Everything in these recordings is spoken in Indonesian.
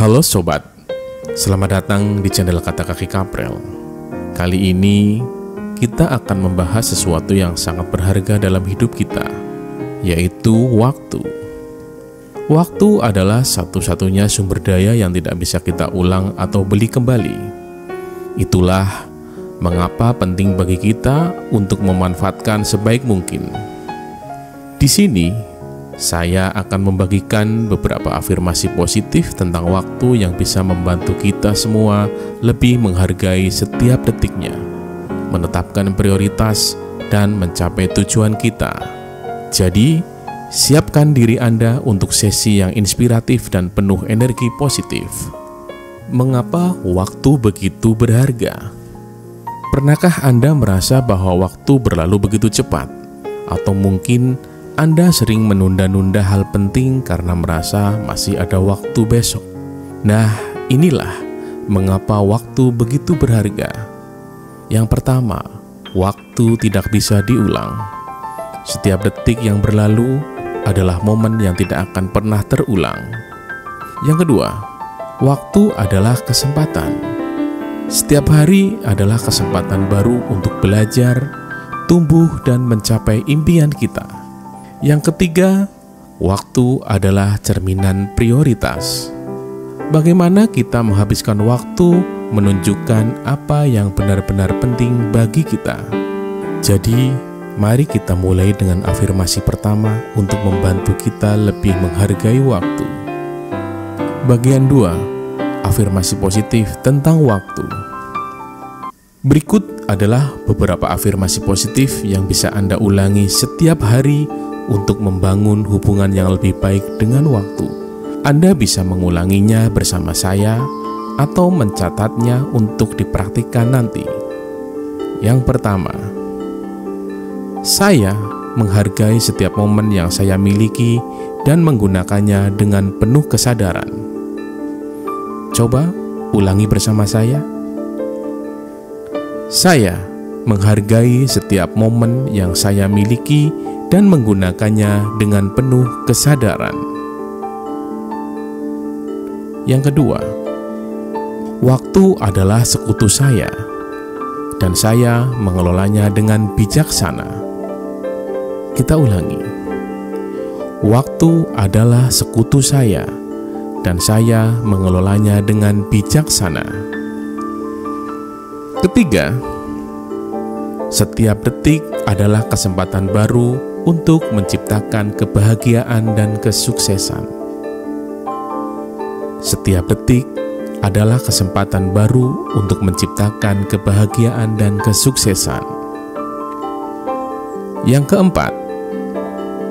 Halo sobat, selamat datang di channel Kata Kaki Kaprel. Kali ini kita akan membahas sesuatu yang sangat berharga dalam hidup kita, yaitu waktu. Waktu adalah satu-satunya sumber daya yang tidak bisa kita ulang atau beli kembali. Itulah mengapa penting bagi kita untuk memanfaatkan sebaik mungkin. Di sini, saya akan membagikan beberapa afirmasi positif tentang waktu yang bisa membantu kita semua lebih menghargai setiap detiknya, menetapkan prioritas, dan mencapai tujuan kita. Jadi, siapkan diri Anda untuk sesi yang inspiratif dan penuh energi positif. Mengapa waktu begitu berharga? Pernahkah Anda merasa bahwa waktu berlalu begitu cepat? Atau mungkin Anda sering menunda-nunda hal penting karena merasa masih ada waktu besok. Nah, inilah mengapa waktu begitu berharga. Yang pertama, waktu tidak bisa diulang. Setiap detik yang berlalu adalah momen yang tidak akan pernah terulang. Yang kedua, waktu adalah kesempatan. Setiap hari adalah kesempatan baru untuk belajar, tumbuh, dan mencapai impian kita. Yang ketiga, waktu adalah cerminan prioritas. Bagaimana kita menghabiskan waktu menunjukkan apa yang benar-benar penting bagi kita. Jadi, mari kita mulai dengan afirmasi pertama untuk membantu kita lebih menghargai waktu. Bagian 2, afirmasi positif tentang waktu. Berikut adalah beberapa afirmasi positif yang bisa Anda ulangi setiap hari untuk membangun hubungan yang lebih baik dengan waktu. Anda bisa mengulanginya bersama saya atau mencatatnya untuk dipraktikkan nanti. Yang pertama, saya menghargai setiap momen yang saya miliki dan menggunakannya dengan penuh kesadaran. Coba ulangi bersama saya. Saya menghargai setiap momen yang saya miliki dan menggunakannya dengan penuh kesadaran. Yang kedua, waktu adalah sekutu saya, dan saya mengelolanya dengan bijaksana. Kita ulangi. Waktu adalah sekutu saya, dan saya mengelolanya dengan bijaksana. Ketiga, setiap detik adalah kesempatan baru untuk menciptakan kebahagiaan dan kesuksesan. Setiap detik adalah kesempatan baru untuk menciptakan kebahagiaan dan kesuksesan. Yang keempat,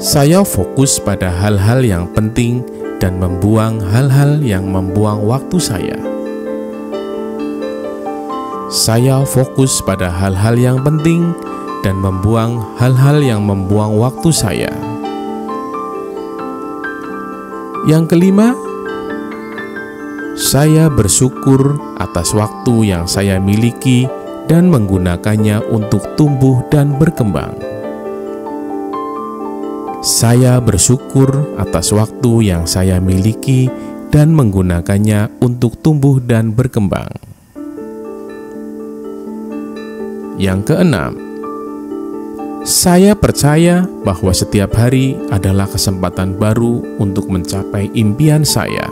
saya fokus pada hal-hal yang penting dan membuang hal-hal yang membuang waktu saya. Saya fokus pada hal-hal yang penting dan membuang hal-hal yang membuang waktu saya. Yang kelima, saya bersyukur atas waktu yang saya miliki dan menggunakannya untuk tumbuh dan berkembang. Saya bersyukur atas waktu yang saya miliki dan menggunakannya untuk tumbuh dan berkembang. Yang keenam, saya percaya bahwa setiap hari adalah kesempatan baru untuk mencapai impian saya.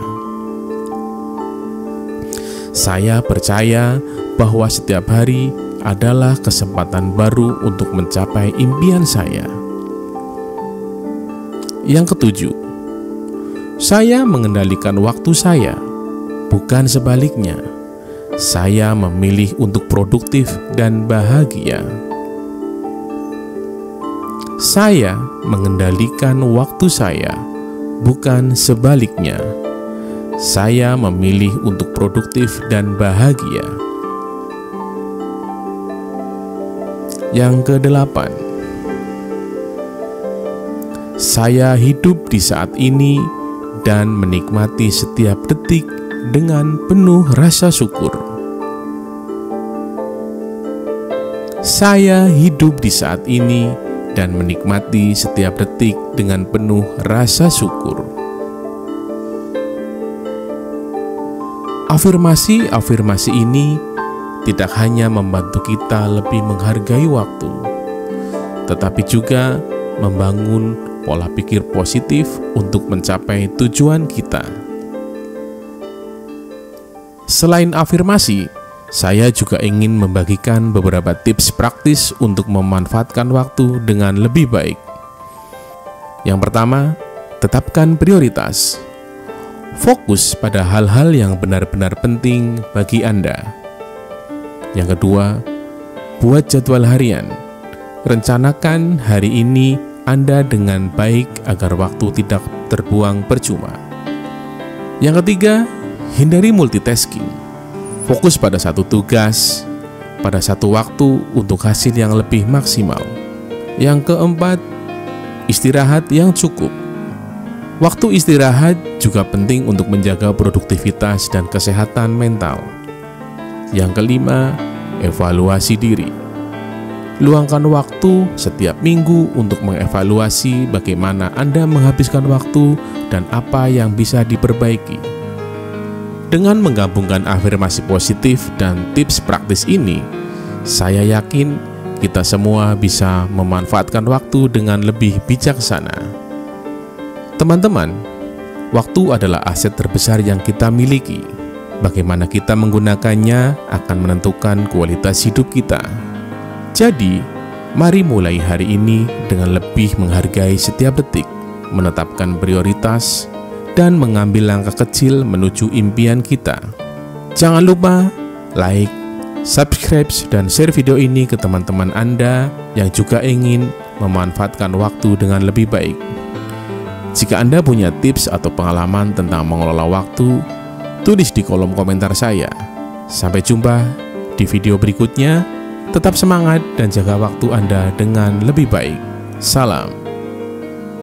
Saya percaya bahwa setiap hari adalah kesempatan baru untuk mencapai impian saya. Yang ketujuh, saya mengendalikan waktu saya, bukan sebaliknya. Saya memilih untuk produktif dan bahagia. Saya mengendalikan waktu saya, bukan sebaliknya. Saya memilih untuk produktif dan bahagia. Yang kedelapan, saya hidup di saat ini dan menikmati setiap detik dengan penuh rasa syukur. Saya hidup di saat ini dan menikmati setiap detik dengan penuh rasa syukur. Afirmasi ini tidak hanya membantu kita lebih menghargai waktu, tetapi juga membangun pola pikir positif untuk mencapai tujuan kita. Selain afirmasi, saya juga ingin membagikan beberapa tips praktis untuk memanfaatkan waktu dengan lebih baik. Yang pertama, tetapkan prioritas. Fokus pada hal-hal yang benar-benar penting bagi Anda. Yang kedua, buat jadwal harian. Rencanakan hari ini Anda dengan baik agar waktu tidak terbuang percuma. Yang ketiga, hindari multitasking. Fokus pada satu tugas, pada satu waktu untuk hasil yang lebih maksimal. Yang keempat, istirahat yang cukup. Waktu istirahat juga penting untuk menjaga produktivitas dan kesehatan mental. Yang kelima, evaluasi diri. Luangkan waktu setiap minggu untuk mengevaluasi bagaimana Anda menghabiskan waktu dan apa yang bisa diperbaiki. Dengan menggabungkan afirmasi positif dan tips praktis ini, saya yakin kita semua bisa memanfaatkan waktu dengan lebih bijaksana. Teman-teman, waktu adalah aset terbesar yang kita miliki. Bagaimana kita menggunakannya akan menentukan kualitas hidup kita. Jadi, mari mulai hari ini dengan lebih menghargai setiap detik, menetapkan prioritas, dan mengambil langkah kecil menuju impian kita. Jangan lupa like, subscribe, dan share video ini ke teman-teman Anda yang juga ingin memanfaatkan waktu dengan lebih baik. Jika Anda punya tips atau pengalaman tentang mengelola waktu, tulis di kolom komentar saya. Sampai jumpa di video berikutnya. Tetap semangat dan jaga waktu Anda dengan lebih baik. Salam.